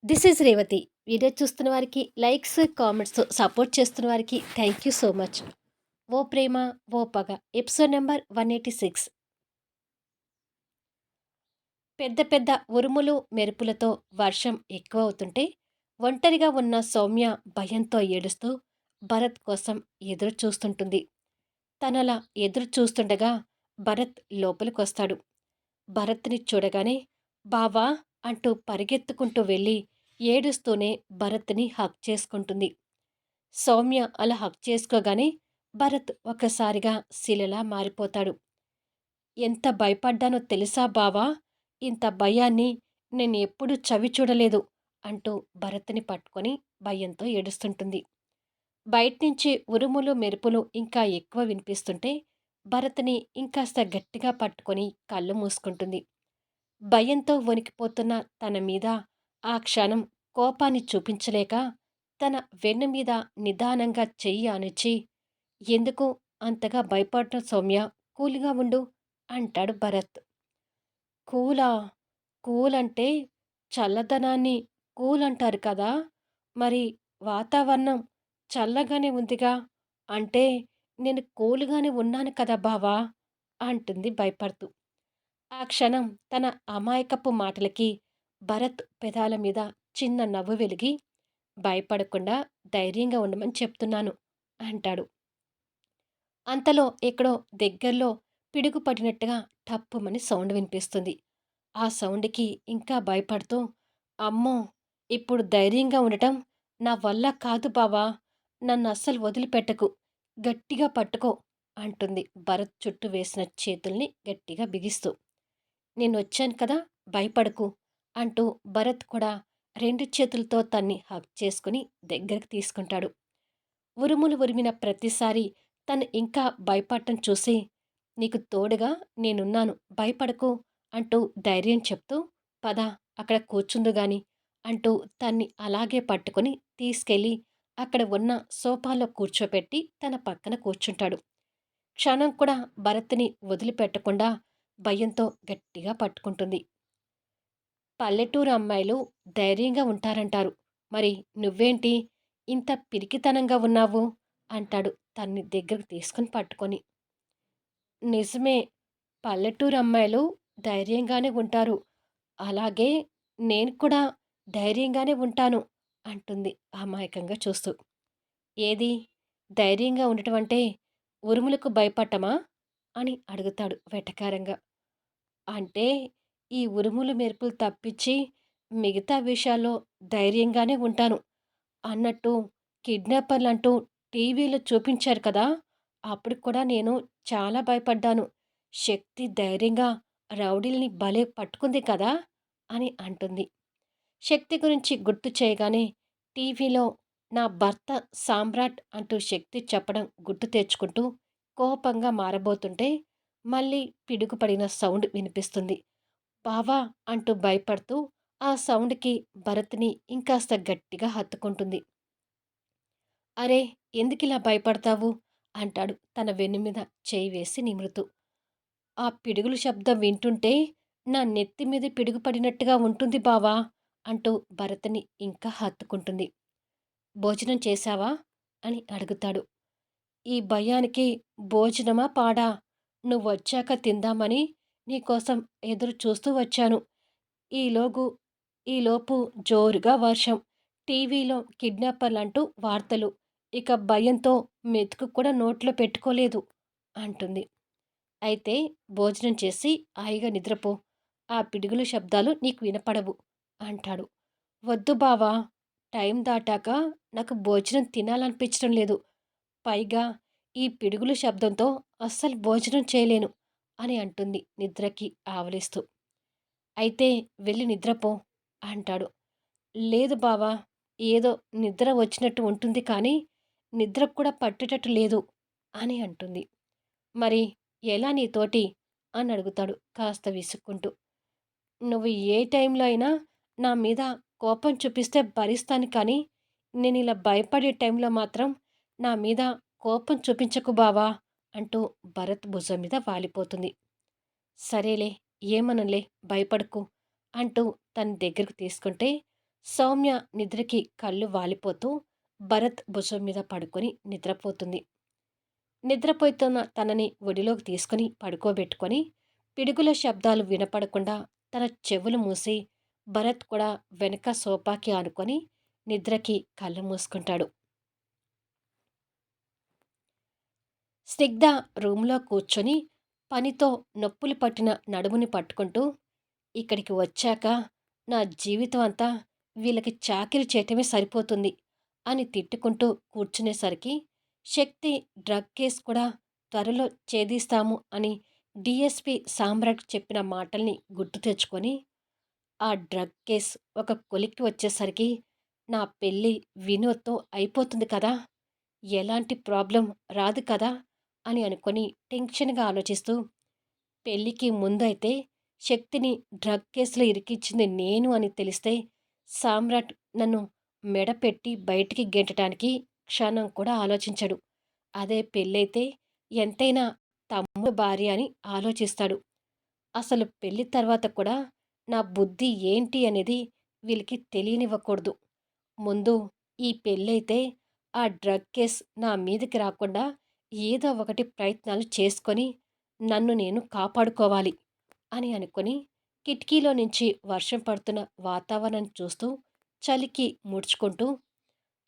This is Revathi. Video చూస్తున్న వారికి likes, comments support చేస్తున్న వారికి థ్యాంక్ యూ సో మచ్. ఓ ప్రేమ ఓ పగ ఎపిసోడ్ నెంబర్ 186. పెద్ద పెద్ద ఉరుములు మెరుపులతో వర్షం ఎక్కువ అవుతుంటే ఒంటరిగా ఉన్న సౌమ్య భయంతో ఏడుస్తూ భరత్ కోసం ఎదురు చూస్తుంటుంది. తనలా ఎదురు చూస్తుండగా భరత్ లోపలికొస్తాడు. భరత్ని చూడగానే బావా అంటూ పరిగెత్తుకుంటూ వెళ్ళి ఏడుస్తూనే భరత్ని హక్ చేసుకుంటుంది. సౌమ్య అలా హక్ చేసుకోగానే భరత్ ఒక్కసారిగా శిలలా మారిపోతాడు. ఎంత భయపడ్డానో తెలుసా బావా? ఇంత భయాన్ని నేను ఎప్పుడూ చవి చూడలేదు అంటూ భరత్ని పట్టుకొని భయంతో ఏడుస్తుంటుంది. బయట్నుంచి ఉరుములు మెరుపులు ఇంకా ఎక్కువ వినిపిస్తుంటే భరత్ని ఇంకాస్త గట్టిగా పట్టుకొని కళ్ళు మూసుకుంటుంది. భయంతో వణికిపోతున్న తన మీద ఆ క్షణం కోపాన్ని చూపించలేక తన వెన్ను మీద నిదానంగా చెయ్యి ఆనించి, ఎందుకు అంతగా భయపడటం సౌమ్య, కూల్గా ఉండు అంటాడు భరత్. కూలా? కూలంటే చల్లదనాన్ని కూల్ అంటారు కదా! మరి వాతావరణం చల్లగానే ఉందిగా, అంటే నేను కూల్‌గానే ఉన్నాను కదా బావా! అంటుంది భయపడుతూ. ఆ క్షణం తన అమాయకపు మాటలకి భరత్ పెదాల మీద చిన్న నవ్వు వెలిగి, భయపడకుండా ధైర్యంగా ఉండమని చెప్తున్నాను అంటాడు. అంతలో ఎక్కడో దగ్గరలో పిడుగు పడినట్టుగా టప్పుమని సౌండ్ వినిపిస్తుంది. ఆ సౌండ్‌కి ఇంకా భయపడుతూ, అమ్మో! ఇప్పుడు ధైర్యంగా ఉండటం నా వల్ల కాదు బావా! నన్నస్సలు వదిలిపెట్టకు. గట్టిగా పట్టుకో అంటుంది భరత్ చుట్టూ వేసిన చేతుల్ని గట్టిగా బిగిస్తూ. నేనొచ్చాను కదా! భయపడకు అంటూ భరత్ కూడా 2 చేతులతో తన్ని హగ్ చేసుకుని దగ్గరికి తీసుకుంటాడు. ఉరుములు ఉరిమిన ప్రతిసారి తను ఇంకా భయపడటం చూసి, నీకు తోడుగా నేనున్నాను భయపడకు అంటూ ధైర్యం చెప్తూ, పద అక్కడ కూర్చుందుగాని అంటూ తన్ని అలాగే పట్టుకొని తీసుకెళ్ళి అక్కడ ఉన్న సోఫాలో కూర్చోపెట్టి తన పక్కన కూర్చుంటాడు. క్షణం కూడా భరత్‌ని వదిలిపెట్టకుండా భయంతో గట్టిగా పట్టుకుంటుంది. పల్లెటూరు అమ్మాయిలు ధైర్యంగా ఉంటారంటారు. మరి నువ్వేంటి ఇంత పిరికితనంగా ఉన్నావు? అంటాడు తన్ని దగ్గరకు తీసుకొని పట్టుకొని. నిజమే. పల్లెటూరు అమ్మాయిలు ధైర్యంగానే ఉంటారు. అలాగే నేను కూడా ధైర్యంగానే ఉంటాను అంటుంది అమాయకంగా చూస్తూ. ఏది ధైర్యంగా ఉండటం అంటే ఉరుములకు భయపడటమా? అని అడుగుతాడు వెటకారంగా. అంటే ఈ ఉరుములు మెరుపులు తప్పించి మిగతా విషయాల్లో ధైర్యంగానే ఉంటాను. అన్నట్టు కిడ్నాపర్లంటూ టీవీలో చూపించారు కదా! అప్పుడు కూడా నేను చాలా భయపడ్డాను. శక్తి ధైర్యంగా రౌడీల్ని భలే పట్టుకుంది కదా! అని అంటుంది. శక్తి గురించి గుర్తు చేయగానే టీవీలో నా భర్త సామ్రాట్ అంటూ శక్తి చెప్పడం గుర్తు తెచ్చుకుంటూ కోపంగా మారబోతుంటే మళ్ళీ పిడుగుపడిన సౌండ్ వినిపిస్తుంది. బావా అంటూ భయపడుతూ ఆ సౌండ్‌కి భరత్‌ని ఇంకాస్త గట్టిగా హత్తుకుంటుంది. అరే! ఎందుకిలా భయపడతావు? అంటాడు తన వెన్ను మీద చేయి వేసి నిమురుతూ. ఆ పిడుగుల శబ్దం వింటుంటే నా నెత్తి మీద పిడుగు పడినట్టుగా ఉంటుంది బావా! అంటూ భరత్‌ని ఇంకా హత్తుకుంటుంది. భోజనం చేశావా? అని అడుగుతాడు. ఈ భయానికి భోజనమా పాడా? నువ్వొచ్చాక తిందామని నీకోసం ఎదురు చూస్తూ వచ్చాను. ఈలోగు ఈలోపు జోరుగా వర్షం. టీవీలో కిడ్నాపర్లంటూ వార్తలు. ఇక భయంతో మెతుకు కూడా నోట్లో పెట్టుకోలేదు అంటుంది. అయితే భోజనం చేసి హాయిగా నిద్రపో. ఆ పిడుగుల శబ్దాలు నీకు వినపడవు అంటాడు. వద్దు బావా! టైం దాటాక నాకు భోజనం తినాలనిపించడం లేదు. పైగా ఈ పిడుగుల శబ్దంతో అస్సలు భోజనం చేయలేను అని అంటుంది నిద్రకి ఆవలిస్తూ. అయితే వెళ్ళి నిద్రపో అంటాడు. లేదు బావా! ఏదో నిద్ర వచ్చినట్టు ఉంటుంది కానీ, నిద్ర కూడా పట్టేటట్టు లేదు అని అంటుంది. మరి ఎలా నీతోటి? అని అడుగుతాడు కాస్త విసుక్కుంటూ. నువ్వు ఏ టైంలో అయినా నా మీద కోపం చూపిస్తే భరిస్తాను కానీ, నేనిలా భయపడే టైంలో మాత్రం నా మీద కోపం చూపించకు బావా! అంటూ భరత్ భుజం మీద వాలిపోతుంది. సరేలే ఏమననులే భయపడకు అంటూ తన దగ్గరకు తీసుకుంటే సౌమ్య నిద్రకి కళ్ళు వాలిపోతూ భరత్ భుజం మీద పడుకొని నిద్రపోతుంది. నిద్రపోతున్న తనని ఒడిలోకి తీసుకుని పడుకోబెట్టుకొని పిడుగుల శబ్దాలు వినపడకుండా తన చెవులు మూసి భరత్ కూడా వెనక సోఫాకి ఆనుకొని నిద్రకి కళ్ళు మూసుకుంటాడు. స్నిగ్ధ రూంలో కూర్చొని పనితో నొప్పులు పట్టిన నడుముని పట్టుకుంటూ, ఇక్కడికి వచ్చాక నా జీవితం అంతా వీళ్ళకి చాకిరీ చేయటమే సరిపోతుంది అని తిట్టుకుంటూ కూర్చునేసరికి, శక్తి డ్రగ్ కేస్ కూడా త్వరలో ఛేదిస్తాము అని డీఎస్పీ సామ్రాట్ చెప్పిన మాటల్ని గుర్తు తెచ్చుకొని, ఆ డ్రగ్ కేస్ ఒక కొలిక్కి వచ్చేసరికి నా పెళ్ళి వినోద్‌తో అయిపోతుంది కదా! ఎలాంటి ప్రాబ్లమ్ రాదు కదా! అని అనుకొని టెన్షన్‌గా ఆలోచిస్తూ, పెళ్ళికి ముందైతే శక్తిని డ్రగ్ కేసులో ఇరికించింది నేను అని తెలిస్తే సామ్రాట్ నన్ను మెడపెట్టి బయటికి గెంటడానికి క్షణం కూడా ఆలోచించడు. అదే పెళ్ళైతే ఎంతైనా తమ్ముడు భార్య అని ఆలోచిస్తాడు. అసలు పెళ్లి తర్వాత కూడా నా బుద్ధి ఏంటి అనేది వీళ్ళకి తెలియనివ్వకూడదు. ముందు ఈ పెళ్ళైతే ఆ డ్రగ్ కేస్ నా మీదకి రాకుండా ఏదో ఒకటి ప్రయత్నాలు చేసుకొని నన్ను నేను కాపాడుకోవాలి అని అనుకుని కిటికీలో నుంచి వర్షం పడుతున్న వాతావరణం చూస్తూ చలికి ముడుచుకుంటూ,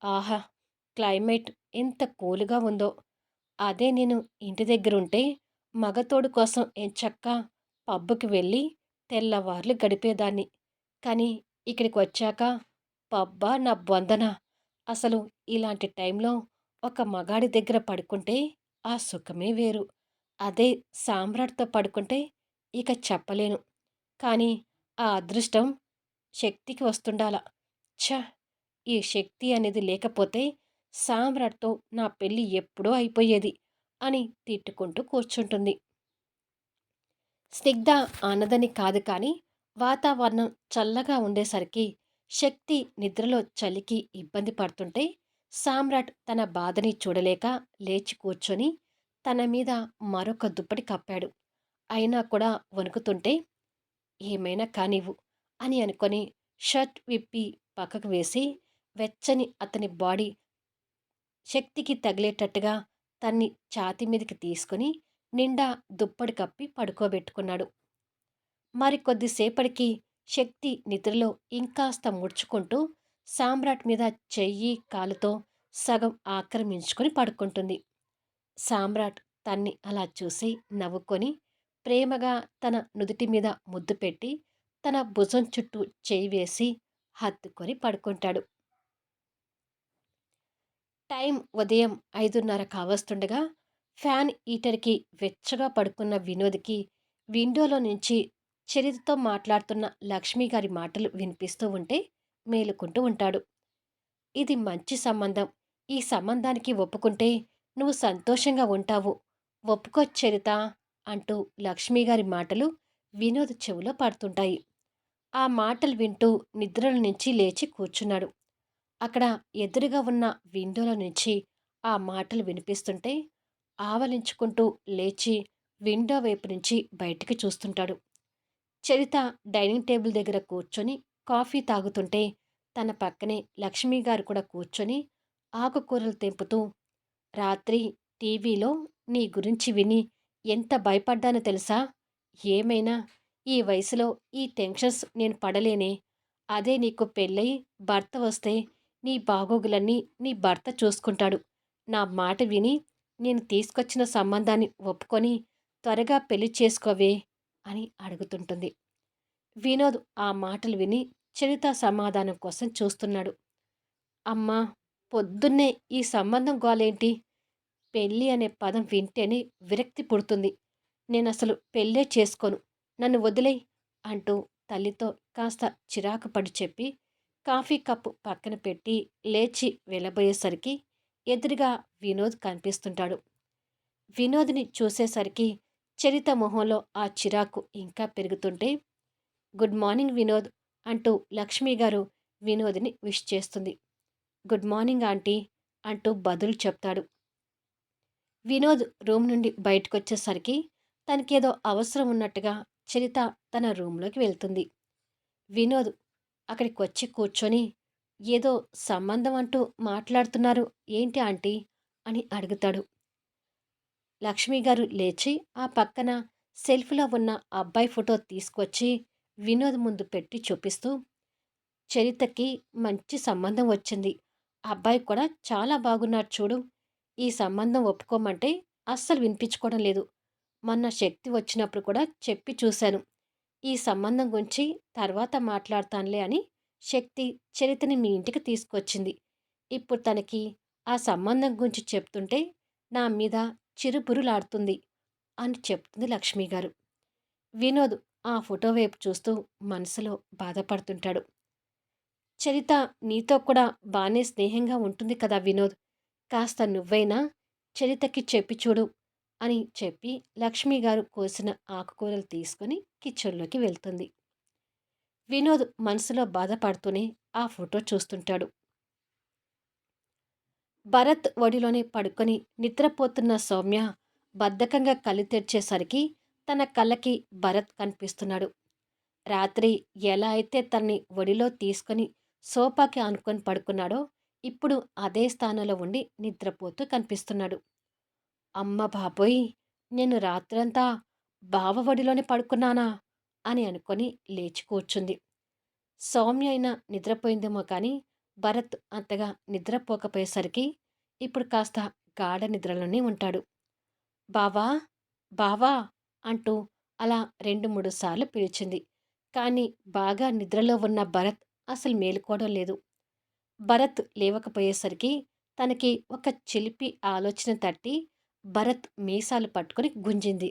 ఆహా! క్లైమేట్ ఎంత కూల్‌గా ఉందో. అదే నేను ఇంటి దగ్గరుంటే మగతోడు కోసం ఎంచక్కా పబ్‌కి వెళ్ళి తెల్లవార్లు గడిపేదాన్ని. కానీ ఇక్కడికొచ్చాక పబ్బా నా బొందన. అసలు ఇలాంటి టైంలో ఒక మగాడి దగ్గర పడుకుంటే ఆ సుఖమే వేరు. అదే సామ్రాట్‌తో పడుకుంటే ఇక చెప్పలేను. కానీ ఆ అదృష్టం శక్తికి వస్తుండాల. ఛ! ఈ శక్తి అనేది లేకపోతే సామ్రాట్‌తో నా పెళ్లి ఎప్పుడో అయిపోయేది అని తిట్టుకుంటూ కూర్చుంటుంది. స్నిగ్ధ ఆనదని కాదు కానీ వాతావరణం చల్లగా ఉండేసరికి శక్తి నిద్రలో చలికి ఇబ్బంది పడుతుంటే సామ్రాట్ తన బాధని చూడలేక లేచి కూర్చొని తన మీద మరొక దుప్పటి కప్పాడు. అయినా కూడా వణుకుతుంటే, ఏమైనా కానివ్వు అని అనుకొని షర్ట్ విప్పి పక్కకు వేసి వెచ్చని అతని బాడీ శక్తికి తగిలేటట్టుగా తన్ని ఛాతీ మీదకి తీసుకుని నిండా దుప్పటి కప్పి పడుకోబెట్టుకున్నాడు. మరికొద్దిసేపటికి శక్తి నిద్రలో ఇంకాస్త ముడుచుకుంటూ సామ్రాట్ మీద చెయ్యి, కాలుతో సగం ఆక్రమించుకొని పడుకుంటుంది. సామ్రాట్ తన్ని అలా చూసి నవ్వుకొని ప్రేమగా తన నుదిటి మీద ముద్దు పెట్టి తన భుజం చుట్టూ చేయి వేసి హత్తుకొని పడుకుంటాడు. టైం ఉదయం 5:30 కావస్తుండగా ఫ్యాన్ హీటర్‌కి వెచ్చగా పడుకున్న వినోద్‌కి విండోలో నుంచి చరిత్రతో మాట్లాడుతున్న లక్ష్మి గారి మాటలు వినిపిస్తూ ఉంటే మేలుకుంటూ ఉంటాడు. ఇది మంచి సంబంధం. ఈ సంబంధానికి ఒప్పుకుంటే నువ్వు సంతోషంగా ఉంటావు. ఒప్పుకో చరిత అంటూ లక్ష్మిగారి మాటలు వినోద్ చెవిలో పడుతుంటాయి. ఆ మాటలు వింటూ నిద్రలో నుంచి లేచి కూర్చున్నాడు. అక్కడ ఎదురుగా ఉన్న విండోలో నుంచి ఆ మాటలు వినిపిస్తుంటే ఆవలించుకుంటూ లేచి విండో వైపు నుంచి బయటికి చూస్తుంటాడు. చరిత డైనింగ్ టేబుల్ దగ్గర కూర్చొని కాఫీ తాగుతుంటే తన పక్కనే లక్ష్మి గారు కూడా కూర్చొని ఆకుకూరలు తెంపుతూ, రాత్రి టీవీలో నీ గురించి విని ఎంత భయపడ్డానో తెలుసా? ఏమైనా ఈ వయసులో ఈ టెన్షన్స్ నేను పడలేనే. అదే నీకు పెళ్ళై భర్త వస్తే నీ బాగోగులన్నీ నీ భర్త చూసుకుంటాడు. నా మాట విని నేను తీసుకొచ్చిన సంబంధాన్ని ఒప్పుకొని త్వరగా పెళ్లి చేసుకోవే అని అడుగుతుంటుంది. వినోద్ ఆ మాటలు విని చరిత సమాధానం కోసం చూస్తున్నాడు. అమ్మా! పొద్దున్నే ఈ సంబంధం గోలేంటి? పెళ్ళి అనే పదం వింటేనే విరక్తి పుడుతుంది. నేనసలు పెళ్ళే చేసుకోను. నన్ను వదిలేయ్ అంటూ తల్లితో కాస్త చిరాకు పడి చెప్పి కాఫీ కప్పు పక్కన పెట్టి లేచి వెళ్ళబోయేసరికి ఎదురుగా వినోద్ కనిపిస్తుంటాడు. వినోద్‌ని చూసేసరికి చరిత మొహంలో ఆ చిరాకు ఇంకా పెరుగుతుంటే, గుడ్ మార్నింగ్ వినోద్ అంటూ లక్ష్మి గారు వినోద్‌ని విష్ చేస్తుంది. గుడ్ మార్నింగ్ ఆంటీ అంటూ బదులు చెప్తాడు. వినోద్ రూమ్ నుండి బయటకొచ్చేసరికి తనకేదో అవసరం ఉన్నట్టుగా చరిత తన రూమ్‌లోకి వెళ్తుంది. వినోద్ అక్కడికొచ్చి కూర్చొని, "ఏదో సంబంధం అంటూ మాట్లాడుతున్నారు. ఏంటి ఆంటీ?" అని అడుగుతాడు. లక్ష్మి గారు లేచి ఆ పక్కన సెల్ఫ్‌లో ఉన్న అబ్బాయి ఫోటో తీసుకొచ్చి వినోద్ ముందు పెట్టి చూపిస్తూ, "చరితకి మంచి సంబంధం వచ్చింది. అబ్బాయి కూడా చాలా బాగున్నాడు చూడు. ఈ సంబంధం ఒప్పుకోమంటే అస్సలు వినిపించుకోవడం లేదు. మొన్న శక్తి వచ్చినప్పుడు కూడా చెప్పి చూశాను. ఈ సంబంధం గురించి తర్వాత మాట్లాడతానులే అని శక్తి చరితని మీ ఇంటికి తీసుకొచ్చింది. ఇప్పుడు తనకి ఆ సంబంధం గురించి చెప్తుంటే నా మీద చిరుబురులాడుతుంది" అని చెప్తుంది లక్ష్మి గారు. వినోద్ ఆ ఫోటో వైపు చూస్తూ మనసులో బాధపడుతుంటాడు. "చరిత నీతో కూడా బానే స్నేహంగా ఉంటుంది కదా వినోద్! కాస్త నువ్వైనా చరితకి చెప్పి చూడు" అని చెప్పి లక్ష్మి గారు కోసిన ఆకుకూరలు తీసుకొని కిచెన్‌లోకి వెళ్తుంది. వినోద్ మనసులో బాధపడుతూనే ఆ ఫోటో చూస్తుంటాడు. భరత్ ఒడిలోనే పడుకొని నిద్రపోతున్న సౌమ్య బద్ధకంగా కళ్ళు తెరిచేసరికి తన కళ్ళకి భరత్ కనిపిస్తున్నాడు. రాత్రి ఎలా అయితే తనని ఒడిలో తీసుకొని సోఫాకి ఆనుకొని పడుకున్నాడో ఇప్పుడు అదే స్థానంలో ఉండి నిద్రపోతూ కనిపిస్తున్నాడు. అమ్మ బాబోయ్! నేను రాత్రంతా బావ ఒడిలోనే పడుకున్నానా అని అనుకొని లేచి కూర్చుంది. సౌమ్య అయినా నిద్రపోయిందేమో కానీ భరత్ అంతగా నిద్రపోకపోయేసరికి ఇప్పుడు కాస్త గాఢ నిద్రలోనే ఉంటాడు. బావా బావా అంటూ అలా 2, 3 సార్లు పిలిచింది. కానీ బాగా నిద్రలో ఉన్న భరత్ అసలు మేలుకోవడం లేదు. భరత్ లేవకపోయేసరికి తనకి ఒక చిలిపి ఆలోచన తట్టి భరత్ మీసాలు పట్టుకొని గుంజింది.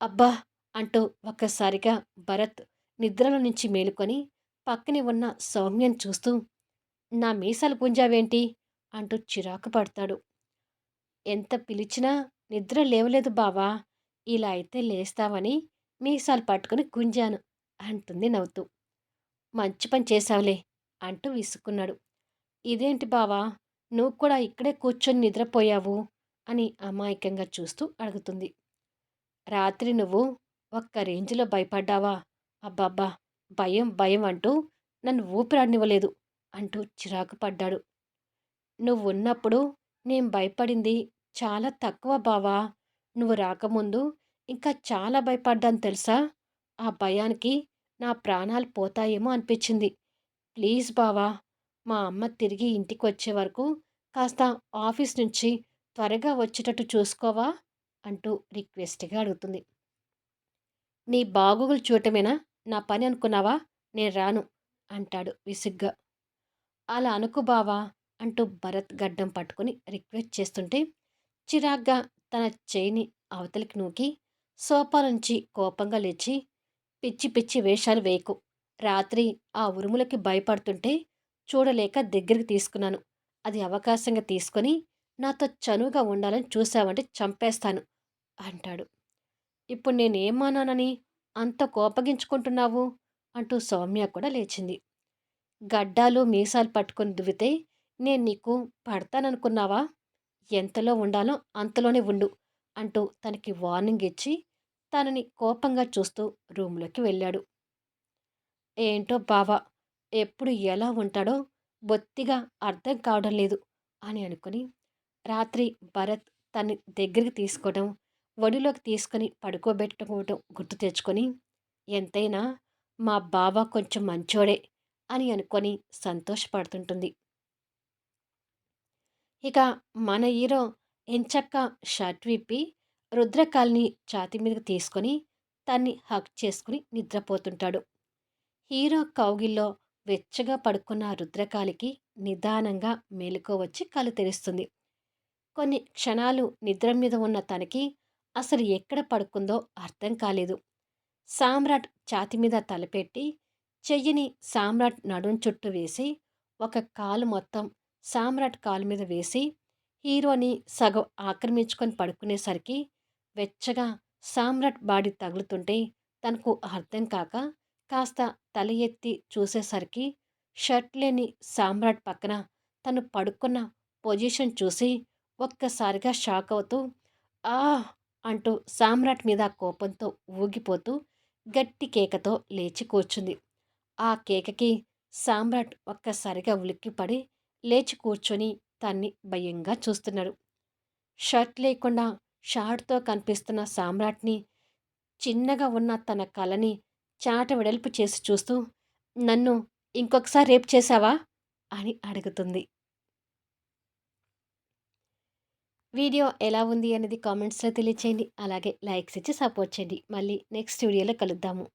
అబ్బా! అంటూ ఒక్కసారిగా భరత్ నిద్రలో నుంచి మేలుకొని పక్కనే ఉన్న సౌమ్యని చూస్తూ, "నా మీసాలు గుంజావేంటి?" అంటూ చిరాకు పడతాడు. ఎంత పిలిచినా నిద్ర లేవలేదు బావా! ఇలా అయితే లేస్తావని మీసాలు పట్టుకొని గుంజాను అంటుంది నవ్వుతూ. మంచి పని చేశావులే అంటూ విసుక్కున్నాడు. ఇదేంటి బావా! నువ్వు కూడా ఇక్కడే కూర్చొని నిద్రపోయావు అని అమాయకంగా చూస్తూ అడుగుతుంది. రాత్రి నువ్వు ఒక్క రేంజ్‌లో భయపడ్డావా? అబ్బబ్బా! భయం భయం అంటూ నన్ను ఊపిరాడనివ్వలేదు అంటూ చిరాకు పడ్డాడు. నువ్వున్నప్పుడు నేను భయపడింది చాలా తక్కువ బావా! నువ్వు రాకముందు ఇంకా చాలా భయపడ్డాను తెలుసా? ఆ భయానికి నా ప్రాణాలు పోతాయేమో అనిపించింది. ప్లీజ్ బావా! మా అమ్మ తిరిగి ఇంటికొచ్చే వరకు కాస్త ఆఫీస్ నుంచి త్వరగా వచ్చేటట్టు చూసుకోవా? అంటూ రిక్వెస్ట్‌గా అడుగుతుంది. నీ బాగోగులు చూడటమేనా నా పని అనుకున్నావా? నేను రాను అంటాడు విసుగ్గా. అలా అనుకు బావా! అంటూ భరత్ గడ్డం పట్టుకొని రిక్వెస్ట్ చేస్తుంటే చిరాగ్గా తన చెయ్యిని అవతలికి నూకి సోఫా నుంచి కోపంగా లేచి, "పిచ్చి పిచ్చి వేషాలు వేయకు. రాత్రి ఆ ఉరుములకి భయపడుతుంటే చూడలేక దగ్గరికి తీసుకున్నాను. అది అవకాశంగా తీసుకొని నాతో చనువుగా ఉండాలని చూశావంటే చంపేస్తాను" అంటాడు. "ఇప్పుడు నేనేమన్నానని అంత కోపగించుకుంటున్నావు?" అంటూ సౌమ్య కూడా లేచింది. "గడ్డాలు, మీసాలు పట్టుకొని దువ్వితే నేను నీకు పడతాననుకున్నావా? ఎంతలో ఉండాలో అంతలోనే ఉండు" అంటూ తనకి వార్నింగ్ ఇచ్చి తనని కోపంగా చూస్తూ రూమ్‌లోకి వెళ్ళాడు. ఏంటో బావ ఎప్పుడు ఎలా ఉంటాడో బొత్తిగా అర్థం కావడం లేదు అని అనుకుని రాత్రి భరత్ తన్ని దగ్గరికి తీసుకోవడం, ఒడిలోకి తీసుకొని పడుకోబెట్టుకోవటం గుర్తు తెచ్చుకొని, ఎంతైనా మా బావ కొంచెం మంచోడే అని అనుకొని సంతోషపడుతుంటుంది. ఇక మన హీరో ఎంచక్కా షర్ట్ విప్పి రుద్రకాల్ని ఛాతీ మీదకి తీసుకొని తన్ని హగ్ చేసుకుని నిద్రపోతుంటాడు. హీరో కౌగిల్లో వెచ్చగా పడుకున్న రుద్రకాలికి నిదానంగా మెలకువ వచ్చి కళ్ళు తెరుస్తుంది. కొన్ని క్షణాలు నిద్ర మీద ఉన్న తనకి అసలు ఎక్కడ పడుకుందో అర్థం కాలేదు. సామ్రాట్ ఛాతీ మీద తలపెట్టి చెయ్యిని సామ్రాట్ నడుం చుట్టూ వేసి ఒక కాలు మొత్తం సామ్రాట్ కాలు మీద వేసి హీరోని సగం ఆక్రమించుకొని పడుకునేసరికి వెచ్చగా సామ్రాట్ బాడీ తగులుతుంటే తనకు అర్థం కాక కాస్త తల ఎత్తి చూసేసరికి షర్ట్ లేని సామ్రాట్ పక్కన తను పడుకున్న పొజిషన్ చూసి ఒక్కసారిగా షాక్ అవుతూ ఆ అంటూ సామ్రాట్ మీద కోపంతో ఊగిపోతూ గట్టి కేకతో లేచి కూర్చుంది. ఆ కేకకి సామ్రాట్ ఒక్కసారిగా ఉలిక్కిపడి లేచి కూర్చొని తన్ని భయంగా చూస్తున్నాడు. షర్ట్ లేకుండా షార్ట్‌తో కనిపిస్తున్న సామ్రాట్‌ని, చిన్నగా ఉన్న తన కళ్ళని చాట వెడల్పు చేసి చూస్తూ, "నన్ను ఇంకొకసారి రేప్ చేశావా?" అని అడుగుతుంది. వీడియో ఎలా ఉంది అనేది కామెంట్స్‌లో తెలియచేయండి. అలాగే లైక్స్ ఇచ్చి సపోర్ట్ చేయండి. మళ్ళీ నెక్స్ట్ వీడియోలో కలుద్దాము.